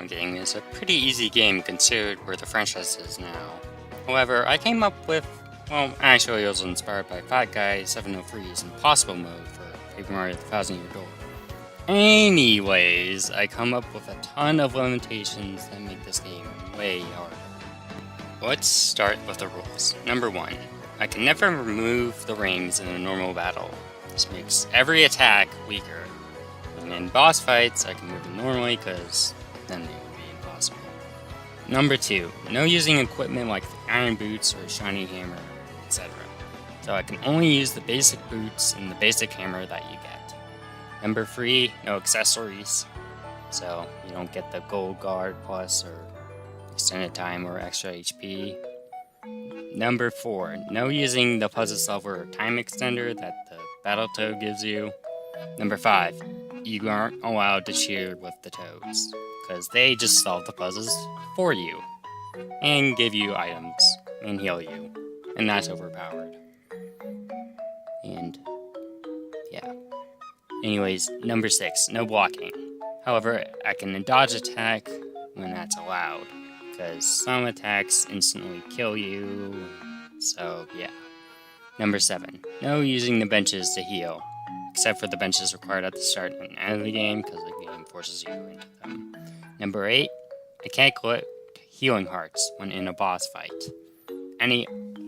Game is a pretty easy game considered where the franchise is now. However, I came up with, well, actually it was inspired by Fat Guy 703's Impossible mode for Paper Mario the Thousand Year Door. Anyways, I come up with a ton of limitations that make this game way harder. Let's start with the rules. Number 1, I can never remove the rings in a normal battle. This makes every attack weaker. And in boss fights, I can move them normally because then it would be impossible. Number 2, no using equipment like the iron boots or shiny hammer, etc. So I can only use the basic boots and the basic hammer that you get. Number 3, no accessories. So you don't get the gold guard plus or extended time or extra HP. Number 4, no using the puzzle solver or time extender that the Battletoad gives you. Number 5, you aren't allowed to cheer with the toads, because they just solve the puzzles for you, and give you items, and heal you, and that's overpowered. And, yeah. Anyways, number 6, no blocking. However, I can dodge attack when that's allowed, because some attacks instantly kill you, so yeah. Number 7, no using the benches to heal, except for the benches required at the start and end of the game, because the game forces you into them. Number 8, I can't collect healing hearts when in a boss fight. Any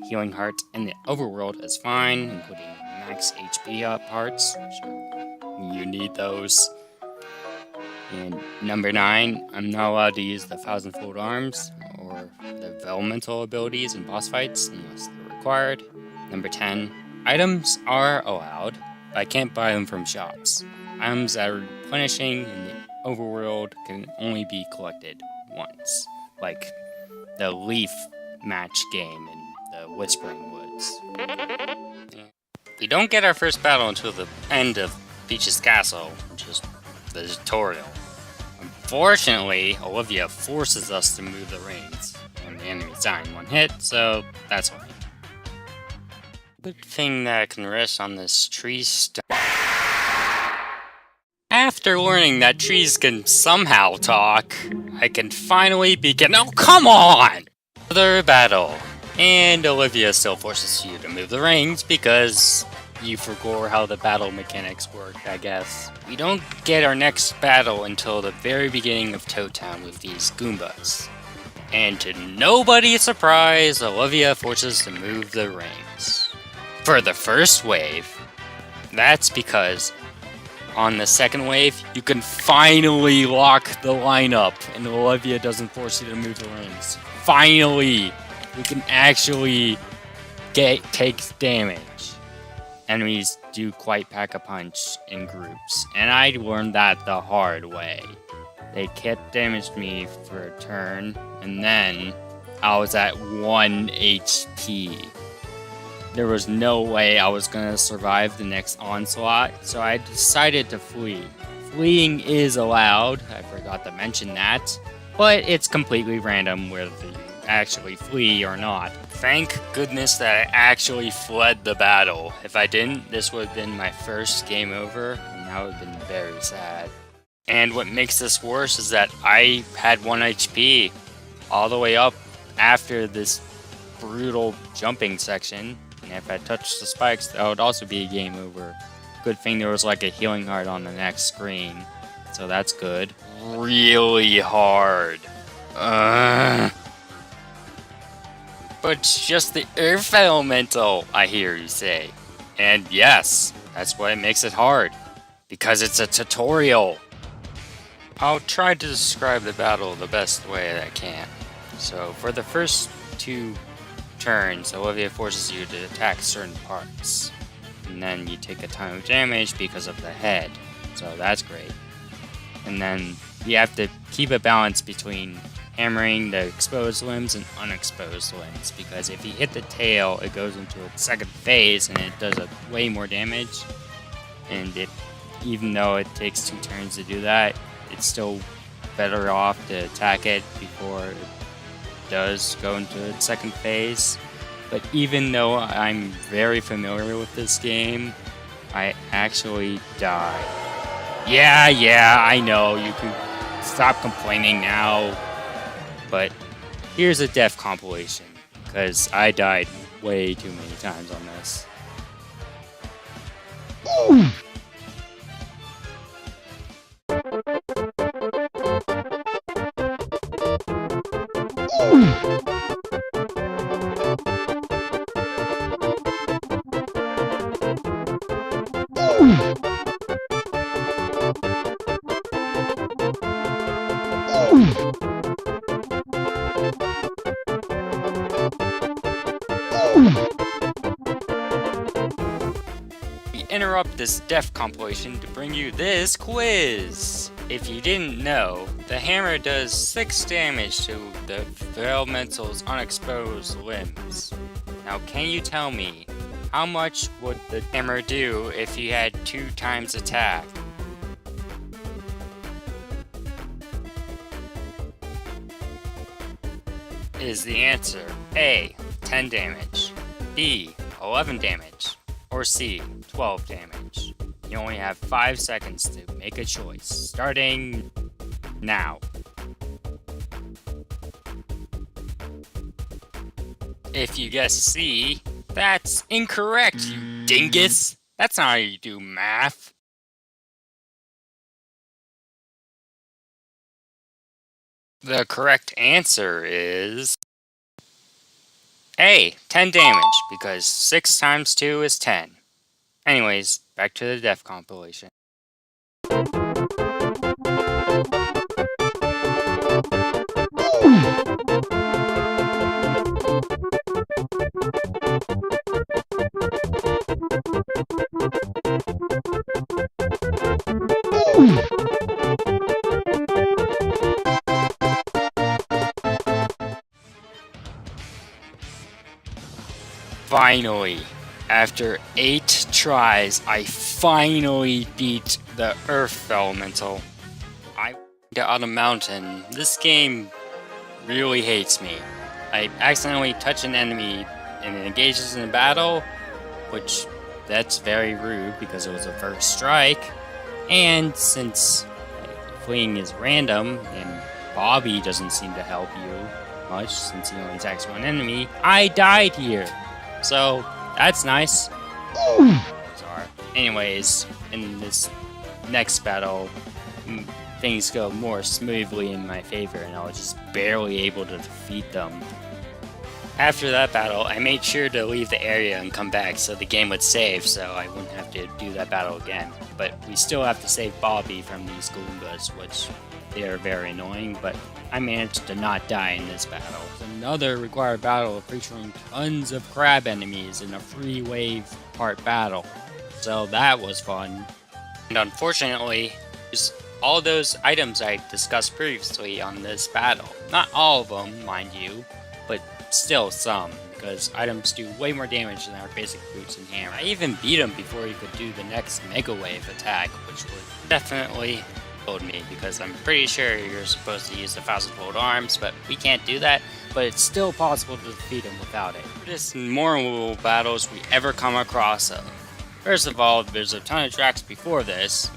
healing heart in the overworld is fine, including max HP up hearts, sure, you need those. And number 9, I'm not allowed to use the thousand-fold arms or the elemental abilities in boss fights unless they're required. Number 10, items are allowed, but I can't buy them from shops. Items that are replenishing in the overworld can only be collected once, like the leaf match game in the Whispering Woods. We don't get our first battle until the end of Peach's Castle, which is the tutorial. Unfortunately, Olivia forces us to move the rings when the enemies die in one hit, so that's fine. Good thing that I can rest on this tree stump. After learning that trees can somehow talk, I can finally begin— oh, come on! Another battle. And Olivia still forces you to move the rings because you forgot how the battle mechanics work, I guess. We don't get our next battle until the very beginning of Toad Town with these Goombas. And to nobody's surprise, Olivia forces to move the rings. For the first wave, that's because on the second wave, you can finally lock the lineup and Olivia doesn't force you to move the rings. Finally! We can actually take damage. Enemies do quite pack a punch in groups, and I learned that the hard way. They kept damaged me for a turn, and then I was at 1 HP. There was no way I was gonna survive the next onslaught, so I decided to flee. Fleeing is allowed, I forgot to mention that, but it's completely random whether you actually flee or not. Thank goodness that I actually fled the battle. If I didn't, this would have been my first game over, and that would have been very sad. And what makes this worse is that I had 1 HP all the way up after this brutal jumping section. And if I touched the spikes, that would also be a game over. Good thing there was like a healing heart on the next screen. So that's good. Really hard. But it's just the Earth Elemental, I hear you say. And yes, that's why it makes it hard. Because it's a tutorial. I'll try to describe the battle the best way that I can. So for the first 2 turns, Olivia forces you to attack certain parts. And then you take a ton of damage because of the head. So that's great. And then you have to keep a balance between hammering the exposed limbs and unexposed limbs, because if you hit the tail, it goes into its second phase and it does way more damage. And even though it takes 2 turns to do that, it's still better off to attack it before it does go into its second phase. But even though I'm very familiar with this game, I actually die. Yeah, I know, you can stop complaining now. But here's a death compilation, because I died way too many times on this. We interrupt this death compilation to bring you this quiz. If you didn't know, the hammer does 6 damage to the elemental's unexposed limbs. Now can you tell me, how much would the hammer do if you had 2 times attack? Is the answer A, 10 damage, B, 11 damage, or C, 12 damage? You only have 5 seconds to make a choice, starting now. If you guess C, that's incorrect, you dingus! That's not how you do math. The correct answer is A, 10 damage, because 6 times 2 is 10. Anyways, back to the death compilation. Finally, after 8 tries, I finally beat the Earth Elemental. I went on a mountain. This game really hates me. I accidentally touch an enemy and it engages in a battle, which that's very rude because it was a first strike. And since fleeing is random and Bobby doesn't seem to help you much since he only attacks one enemy, I died here. So, that's nice. Sorry. Anyways, in this next battle, things go more smoothly in my favor, and I was just barely able to defeat them. After that battle, I made sure to leave the area and come back so the game would save, so I wouldn't have to do that battle again. But we still have to save Bobby from these Goombas, which they are very annoying, but I managed to not die in this battle. It's another required battle featuring tons of crab enemies in a free wave part battle. So that was fun. And unfortunately, just all those items I discussed previously on this battle. Not all of them, mind you, but still some, because items do way more damage than our basic boots and hammer. I even beat him before he could do the next Mega Wave attack, which would definitely me, because I'm pretty sure you're supposed to use the 1,000-fold arms, but we can't do that, but it's still possible to defeat him without it. Just memorable battles we ever come across of. First of all, there's a ton of tracks before this,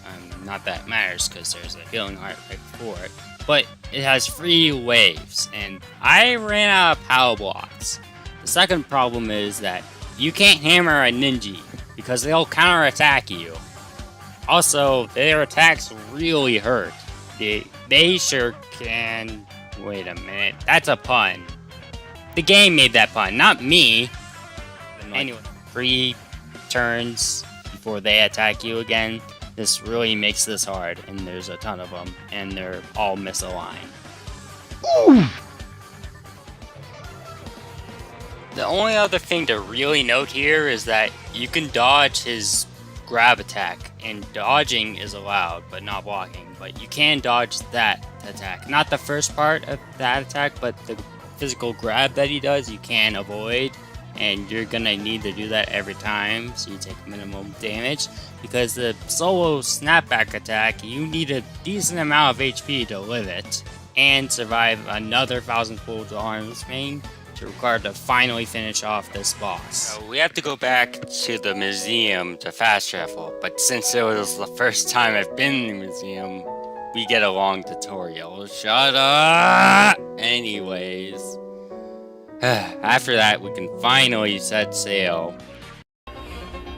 not that it matters because there's a healing heart right before it, but it has free waves, and I ran out of power blocks. The second problem is that you can't hammer a ninja, because they'll counterattack you. Also, their attacks really hurt. They sure can... Wait a minute, that's a pun. The game made that pun, not me. Anyway, 3 turns before they attack you again. This really makes this hard, and there's a ton of them, and they're all misaligned. The only other thing to really note here is that you can dodge his grab attack, and dodging is allowed, but not blocking. But you can dodge that attack. Not the first part of that attack, but the physical grab that he does, you can avoid. And you're gonna need to do that every time, so you take minimum damage. Because the solo snapback attack, you need a decent amount of HP to live it, and survive another 1,000-fold arms main to require to finally finish off this boss. So we have to go back to the museum to fast travel, but since it was the first time I've been in the museum, we get a long tutorial. Shut up! Anyways. After that, we can finally set sail.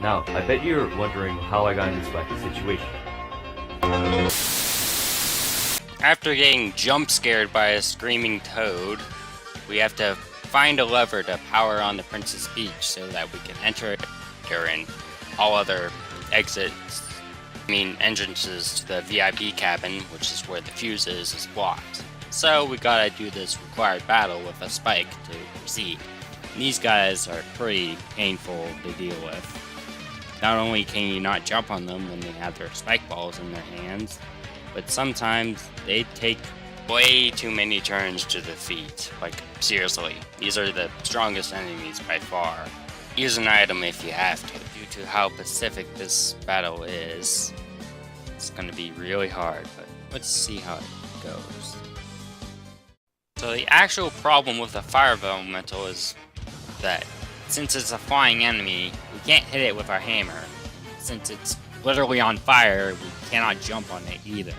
Now, I bet you're wondering how I got in this wacky situation. After getting jump scared by a screaming toad, we have to find a lever to power on the Princess Beach so that we can enter and all other entrances to the VIP cabin, which is where the fuse is blocked. So we gotta do this required battle with a spike to proceed. And these guys are pretty painful to deal with. Not only can you not jump on them when they have their spike balls in their hands, but sometimes they take way too many turns to defeat. Like, seriously, these are the strongest enemies by far. Use an item if you have to. Due to how pacific this battle is, it's gonna be really hard, but let's see how it goes. So the actual problem with the fire elemental is that since it's a flying enemy, we can't hit it with our hammer. Since it's literally on fire, we cannot jump on it either.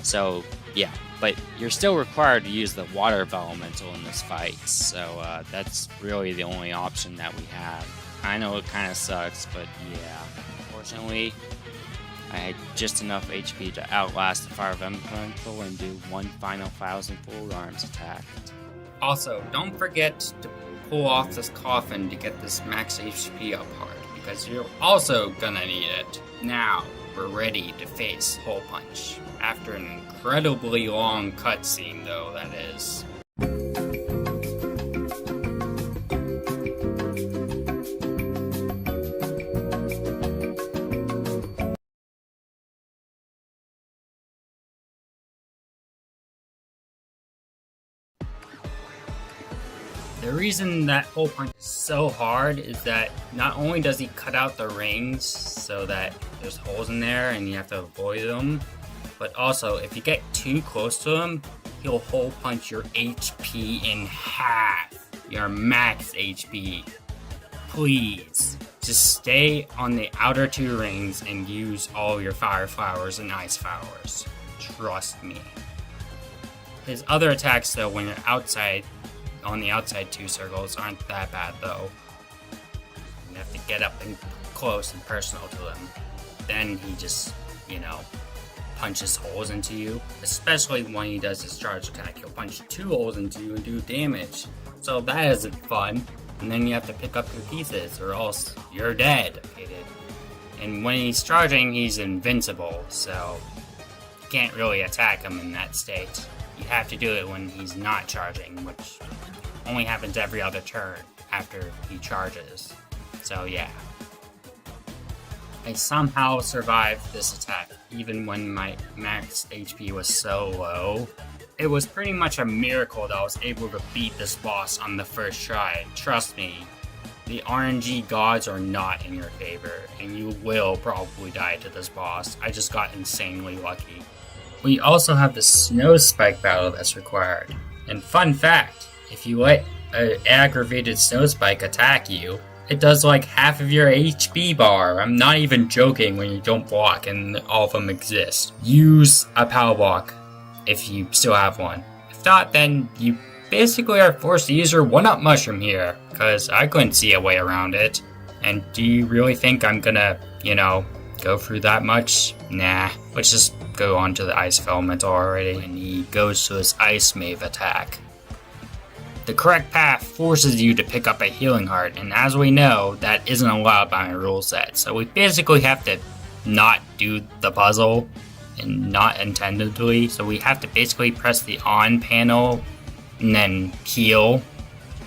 So yeah, but you're still required to use the water elemental in this fight, so that's really the only option that we have. I know it kind of sucks, but yeah, unfortunately, I had just enough HP to outlast the fire elemental and do one final 1,000 full arms attack. Also, don't forget to pull off this coffin to get this max HP up hard, because you're also gonna need it. Now, we're ready to face Hole Punch. After an incredibly long cutscene, though, that is. The reason that Hole Punch is so hard is that not only does he cut out the rings so that there's holes in there and you have to avoid them, but also if you get too close to him, he'll Hole Punch your HP in half. Your max HP. Please, just stay on the outer two rings and use all your fire flowers and ice flowers. Trust me. His other attacks though, when you're outside, on the outside two circles, aren't that bad though. You have to get up and close and personal to him. Then he just, punches holes into you. Especially when he does his charge attack. He'll punch 2 holes into you and do damage. So that isn't fun. And then you have to pick up your pieces or else you're dead. And when he's charging, he's invincible. So you can't really attack him in that state. You have to do it when he's not charging, which only happens every other turn after he charges. So yeah. I somehow survived this attack, even when my max HP was so low. It was pretty much a miracle that I was able to beat this boss on the first try. Trust me, the RNG gods are not in your favor, and you will probably die to this boss. I just got insanely lucky. We also have the snow spike battle that's required. And fun fact, if you let an aggravated snow spike attack you, it does like half of your HP bar. I'm not even joking when you don't block and all of them exist. Use a power block if you still have one. If not, then you basically are forced to use your 1-up mushroom here, because I couldn't see a way around it. And do you really think I'm gonna, go through that much? Nah, let's just go on to the ice elemental already. And he goes to his ice mave attack. The correct path forces you to pick up a healing heart, and as we know, that isn't allowed by my rule set. So we basically have to not do the puzzle, and not intendedly. So we have to basically press the on panel, and then heal,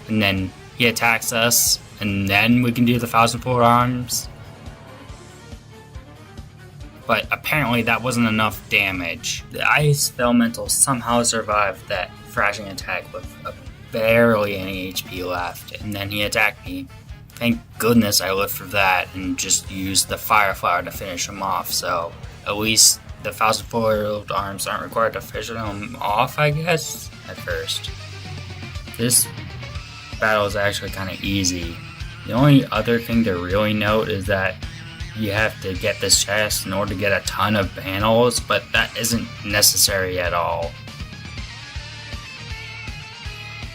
and then he attacks us, and then we can do the 1,000 full arms. But apparently that wasn't enough damage. The ice elemental somehow survived that thrashing attack with barely any HP left, and then he attacked me. Thank goodness I lived through that and just used the fire flower to finish him off, so at least the 1,000 full arms aren't required to finish him off, I guess, at first. This battle is actually kind of easy. The only other thing to really note is that you have to get this chest in order to get a ton of panels, but that isn't necessary at all.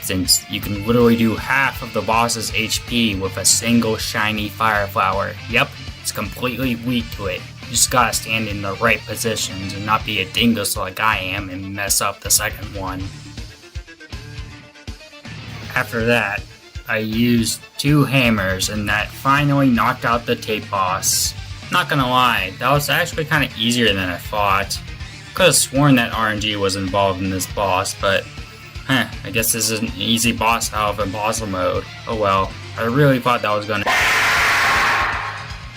Since you can literally do half of the boss's HP with a single shiny fire flower. Yep, it's completely weak to it. You just gotta stand in the right positions and not be a dingus like I am and mess up the second one. After that, I used 2 hammers and that finally knocked out the tape boss. Not gonna lie, that was actually kinda easier than I thought. Could've sworn that RNG was involved in this boss, but I guess this is an easy boss out of impossible mode. Oh well, I really thought that was gonna...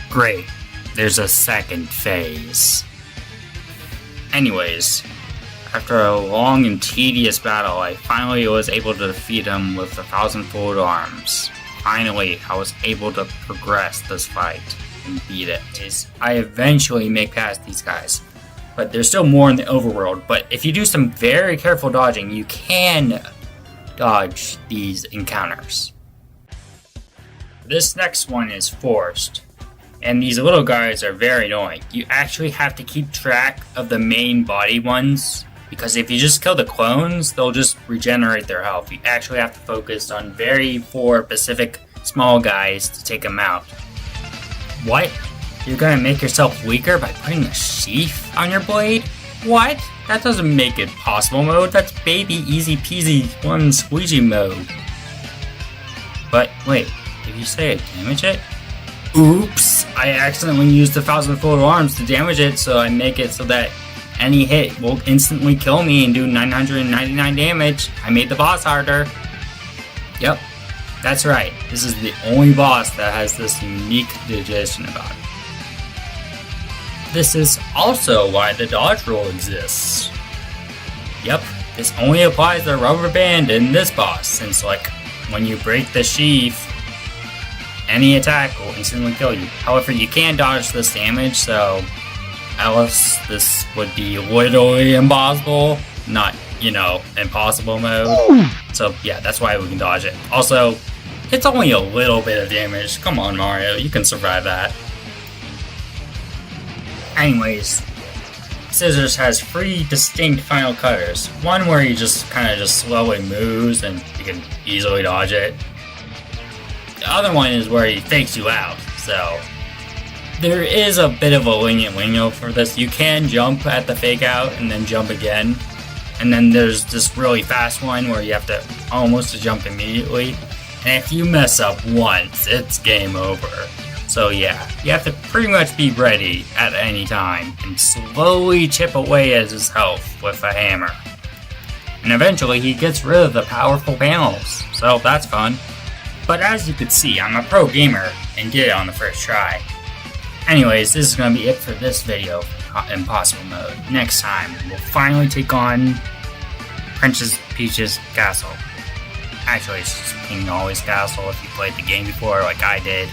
Great, there's a second phase. Anyways, after a long and tedious battle, I finally was able to defeat him with 1,000-fold arms. Finally, I was able to progress this fight and beat it. I eventually make past these guys, but there's still more in the overworld. But if you do some very careful dodging, you can dodge these encounters. This next one is forced, and these little guys are very annoying. You actually have to keep track of the main body ones, because if you just kill the clones, they'll just regenerate their health. You actually have to focus on very 4 specific small guys to take them out. What? You're gonna make yourself weaker by putting a sheath on your blade? What? That doesn't make it possible mode. That's baby easy peasy one squeegee mode. But wait, did you say I damage it? Oops! I accidentally used the 1,000-fold arms to damage it, so I make it so that any hit will instantly kill me and do 999 damage. I made the boss harder. Yep, that's right. This is the only boss that has this unique digestion about it. This is also why the dodge rule exists. Yep, this only applies to rubber band in this boss, since like when you break the sheath, any attack will instantly kill you. However, you can dodge this damage, so else this would be literally impossible, not, impossible mode. So yeah, that's why we can dodge it. Also, it's only a little bit of damage. Come on, Mario, you can survive that. Anyways, Scissors has 3 distinct final cutters. One where he just kind of slowly moves and you can easily dodge it. The other one is where he fakes you out, so there is a bit of a lenient window for this. You can jump at the fake out and then jump again. And then there's this really fast one where you have to almost jump immediately. And if you mess up once, it's game over. So yeah, you have to pretty much be ready at any time and slowly chip away at his health with a hammer. And eventually he gets rid of the powerful panels, so that's fun. But as you could see, I'm a pro gamer and did it on the first try. Anyways, this is going to be it for this video, Impossible Mode. Next time, we'll finally take on Princess Peach's castle. Actually, it's just King Nolly's castle if you played the game before like I did.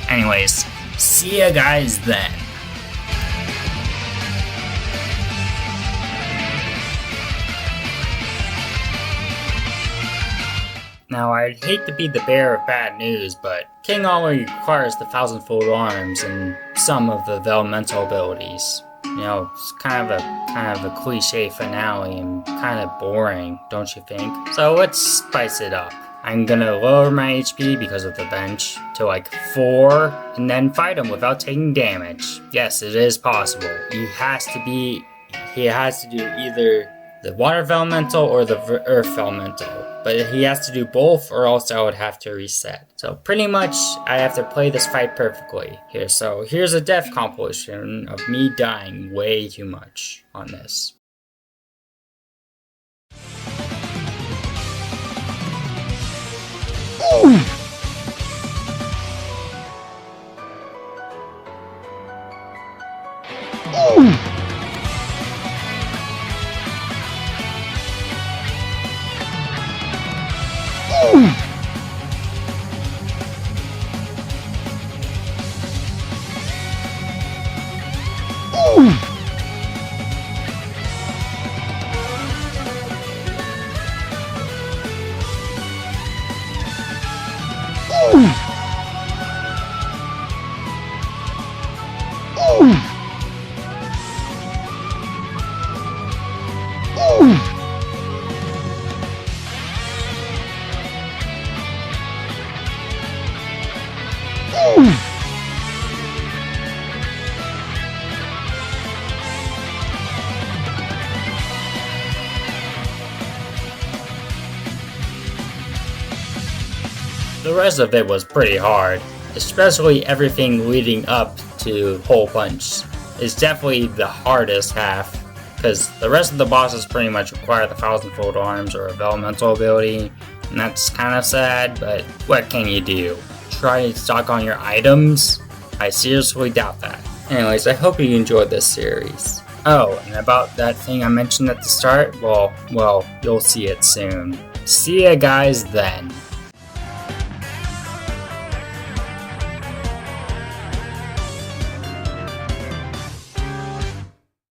Anyways, see ya guys then. Now, I'd hate to be the bearer of bad news, but King only requires the 1,000-fold arms and some of the elemental abilities. It's kind of a cliche finale and kind of boring, don't you think? So let's spice it up. I'm gonna lower my HP because of the bench to like 4, and then fight him without taking damage. Yes, it is possible. He has to do either the water elemental or the earth elemental. But he has to do both or else I would have to reset. So pretty much I have to play this fight perfectly here. So here's a death compilation of me dying way too much on this. the rest of it was pretty hard, especially everything leading up to Hole Punch is definitely the hardest half, because the rest of the bosses pretty much require the thousandfold arms or elemental ability, and that's kind of sad, but what can you do? Try to stock on your items? I seriously doubt that. Anyways, I hope you enjoyed this series. Oh, and about that thing I mentioned at the start, well, you'll see it soon. See ya guys then.